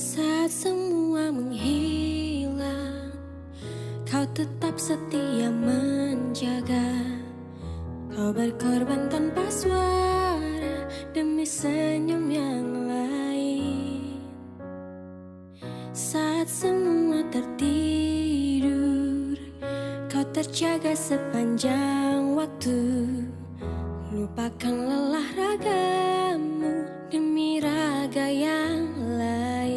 Saat semua menghilang, kau tetap setia menjaga. Kau berkorban tanpa suara demi senyum yang lain. Saat semua tertidur, kau terjaga sepanjang waktu. Lupakan lelah ragamu demi raga yang lain.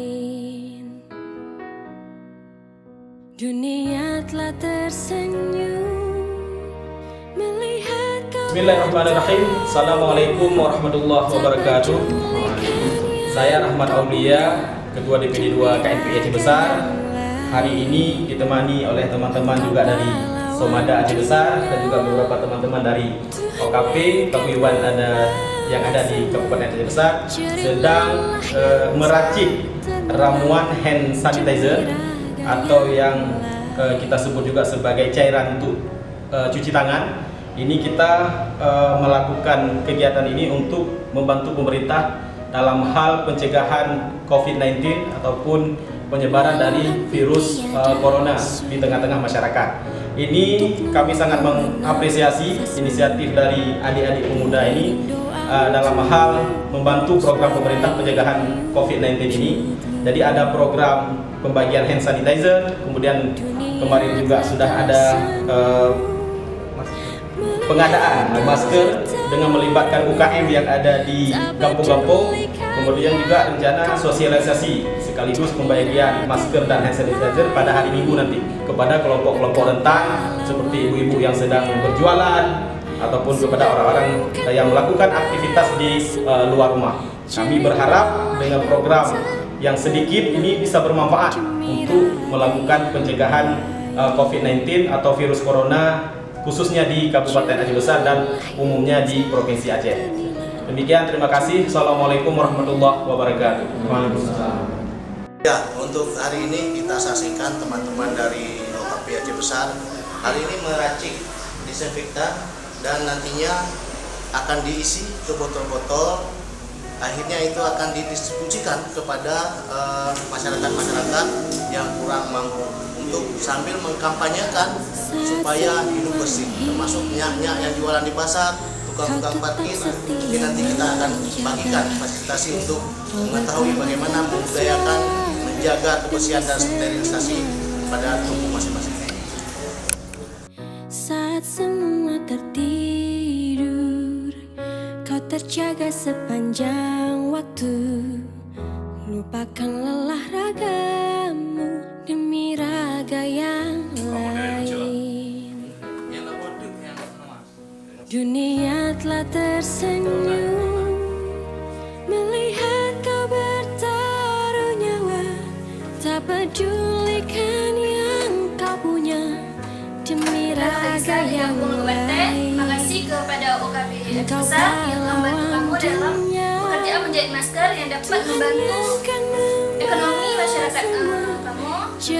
Dunia telah tersenyum melihat kau. Bismillahirrahmanirrahim. Assalamualaikum warahmatullahi wabarakatuh. Saya Rahmat Aulia, Ketua DPD 2 KNPI Aceh Besar. Hari ini ditemani oleh teman-teman juga dari Somada Aceh Besar dan juga beberapa teman-teman dari OKP Paguyuban yang ada di Kabupaten Aceh Besar sedang meracik ramuan hand sanitizer atau yang kita sebut juga sebagai cairan untuk cuci tangan. Ini kita melakukan kegiatan ini untuk membantu pemerintah dalam hal pencegahan COVID-19 ataupun penyebaran dari virus corona di tengah-tengah masyarakat. Ini kami sangat mengapresiasi inisiatif dari adik-adik pemuda ini dalam hal membantu program pemerintah pencegahan COVID-19 ini. Jadi ada program pembagian hand sanitizer, kemudian kemarin juga sudah ada pengadaan masker dengan melibatkan UKM yang ada di kampung-kampung. Kemudian juga rencana sosialisasi sekaligus pembagian masker dan hand sanitizer pada hari Minggu nanti kepada kelompok-kelompok rentan seperti ibu-ibu yang sedang berjualan ataupun kepada orang-orang yang melakukan aktivitas di luar rumah. Kami berharap dengan program yang sedikit ini bisa bermanfaat untuk melakukan pencegahan COVID-19 atau virus corona khususnya di Kabupaten Aceh Besar dan umumnya di Provinsi Aceh. Demikian, terima kasih. Assalamualaikum warahmatullahi wabarakatuh. Waalaikumsalam. Ya, untuk hari ini kita saksikan teman-teman dari OKP Aceh Besar hari ini meracik disinfektan dan nantinya akan diisi ke botol-botol. Akhirnya itu akan didistribusikan kepada masyarakat-masyarakat yang kurang mampu untuk sambil mengkampanyekan supaya hidup bersih, termasuk nyak-nyak yang jualan di pasar, tukang-tukang parkir. Mungkin nanti kita akan bagikan fasilitasi untuk mengetahui bagaimana membudayakan menjaga kebersihan dan sterilisasi pada tubuh masing-masing. Saat semua tertidur, kau terjaga sepanjang waktu. Lupakan lelah ragamu demi raga yang lain. Dunia telah tersenyum melihat kau bertaruh nyawa. Tak pedulikan yang kau punya demi raga yang lain. Terima kasih kepada OKP Aceh Besar yang membantu kamu dalam pekerjaan menjahit masker yang dapat membantu ekonomi masyarakat kamu selama COVID-19.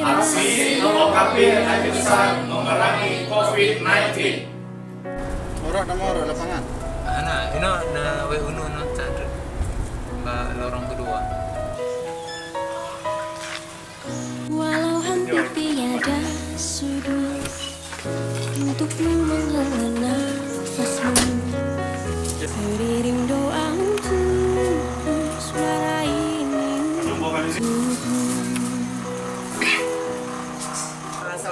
Aksi OKP Aceh Besar memerangi COVID-19. Orang lapangan. Anak, ini na WUNU na cari lorong kedua. Walau hampir tiada sudut untukmu menghela nafasmu, beriring doa untuk suara ini untukmu.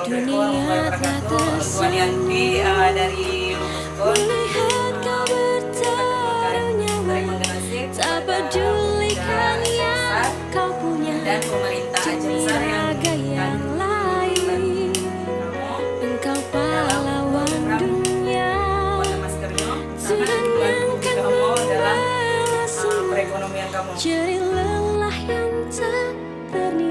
Dunia telah tersenyum melihat kau bertaruh nyawa. Tak pedulikan yang kau punya dan pemerintah Aceh demi Besar raga yang lain. Engkau pahlawan dunia, Tuhan yang kan membalas semua perekonomian kamu. jerih lelah yang tak ternilai.